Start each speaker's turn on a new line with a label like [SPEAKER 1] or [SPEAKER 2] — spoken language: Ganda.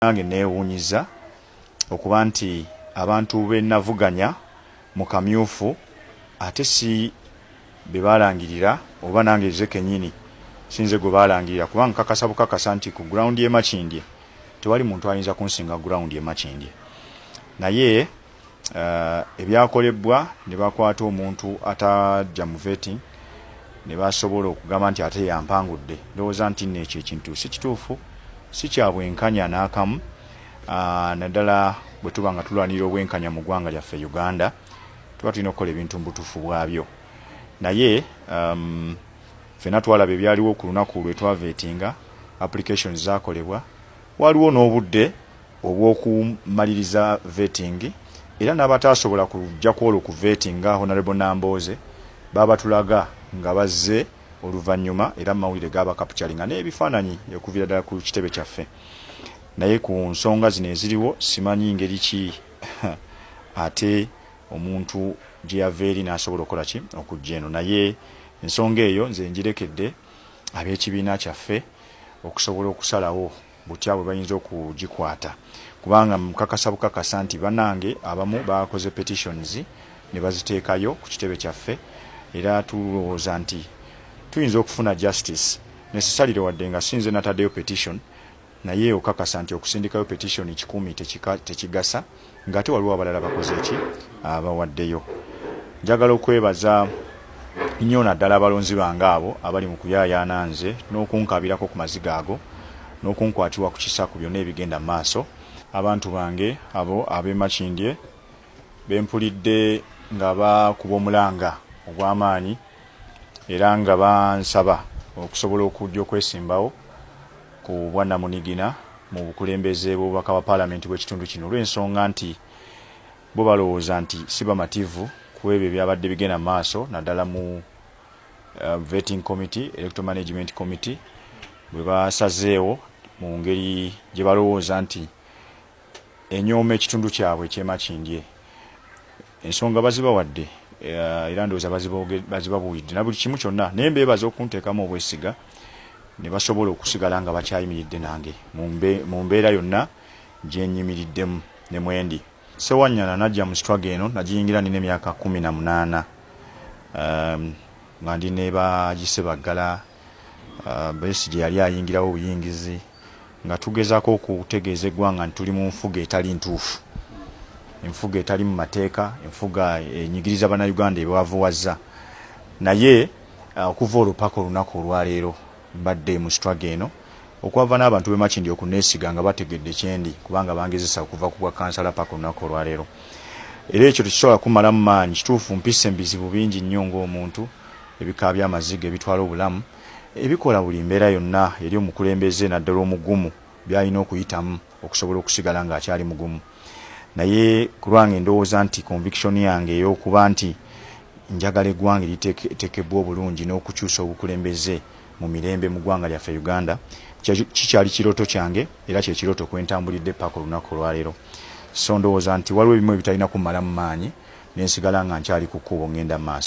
[SPEAKER 1] nange neewuunyiza okuba nti abantu be navuganya mu kamyufu ate si be balangirira oba nange nze kennyini sinze gwe balangirira, kubanga nkakasa bukakasa nti ku ground y'e Makindye tewali muntu ayinza kunsinga ground y'e Makindye. Naye ebyakolebwa ne bakwata omuntu atajja mu vetting ne basobola okugamba nti ate yampangudde, ndowooza nti nno ekyo ekintu si kituufu, si kya bwenkanya n'akamu. Naddala bwe tuba nga tulwanira obwenkanya mu ggwanga lyaffe Uganda, tuba tulina okukola ebintu mu butuufu bwabyo. Naye ffenna twalaba ebyaliwo ku lunaku lwe twavetinga, applications zaakolebwa, waliwo n'obudde obw'okumaliriza vetting, era n'abataasobola kujja kwolwo ku vetting nga Honorable Nambooze baabatulaga nga bazze oluvannyuma era mawulire gaba capturing n'ebifaananyi okuviira ddala ku kitebe kyaffe. Naye ku nsonga zino eziriwo simanyi ngeri ki ate omuntu gye yava eri n'asobola okukola ki okujja eno. Naye ensonga eyo nze ngirekedde ab'ekibiina kyaffe okusobola okusalawo butya bwe bayinza okugikwata, kubanga mukakasa bukakasa nti bannange abamu bakoze petitions ne baziteekayo ku kitebe kyaffe, era tulowooza nti tuyinza okufuna justice necessarily wadde nga sinze nataddeyo petition, naye okakasa nti okusindikayo petition 100 tekigasa ng'ate waliwo abalala bakoze eki abawaddeyo. Njagala okwebaza nnyo naddala abalonzi bange abo abali mu kuyaayaana nze n'okunkabirako ku maziga ago n'okunkwatibwa ku kisa ku byonna ebigenda mu maaso. Abantu bange abo ab'e Makindye bempulidde nga bakuba omulanga ogw'amaanyi era nga bansaba okusobola okujja okwesimbawo ku bwannamunigina mu bukulembeze bw'obubaka bwa paalamenti bw'ekitundu kino, olw'ensonga nti bo balowooza nti si bamativu ku ebyo ebyabadde bigenda mu maaso, naddala mu vetting committee, electoral management committee bwe basazeewo mu ngeri gye balowooza nti enyooma ekitundu kyabwe eky'e Makindye. Ensonga bazibawadde era ndowooza bazibabuulidde na buli kimu kyonna, naye mbeebaza okunteekamu obwesiga ne basobola okusigala nga bakyayimiridde nange mu mbeera yonna gye nnyimiriddemu ne mwendi. Ssewanyana najja mu struggle eno nagiyingira nina emyaka 18 nga ndi ne Bagisebaggala, Besigye yali ayingirawo obuyingizi nga tugezaako okutegeeza eggwanga nti tuli mu nfuga etali ntuufu, enfuga etali mu mateeka, enfuga enyigiriza bannayuganda ebyavuwazza. Naye okuva olupaka olunaku olwaleero mbadde mu struggle eno okwava n'abantu b'e Makindye okuneesiga nga bategedde kyendi, kubanga bangezesa okuva ku bwa kansala paka olunaku olwaleero. Era ekyo tekisobola kumalamu maanyi, kituufu mpise bizibu bingi nnyo ng'omuntu, ebika by'amaziga ebitwala obulamu, ebikola buli mbeera yonna eri omukulembeze naddala omugumu by'alina okuyitamu okusobola okusigala ng'akyali mugumu. Naye ku lwange ndowooza nti conviction yange ey'okuba nti njagala eggwanga eriteekebwa obulungi n'okukyusa obukulembeze mu mirembe mu ggwanga lyaffe Uganda kikyali kirooto kyange era kye kirooto kwentambulidde paka olunaku olwaleero. So ndowooza nti waliwo ebimu ebitalina kumalamu maanyi, nensigala nga nkyali ku kkubo ngenda mu maaso.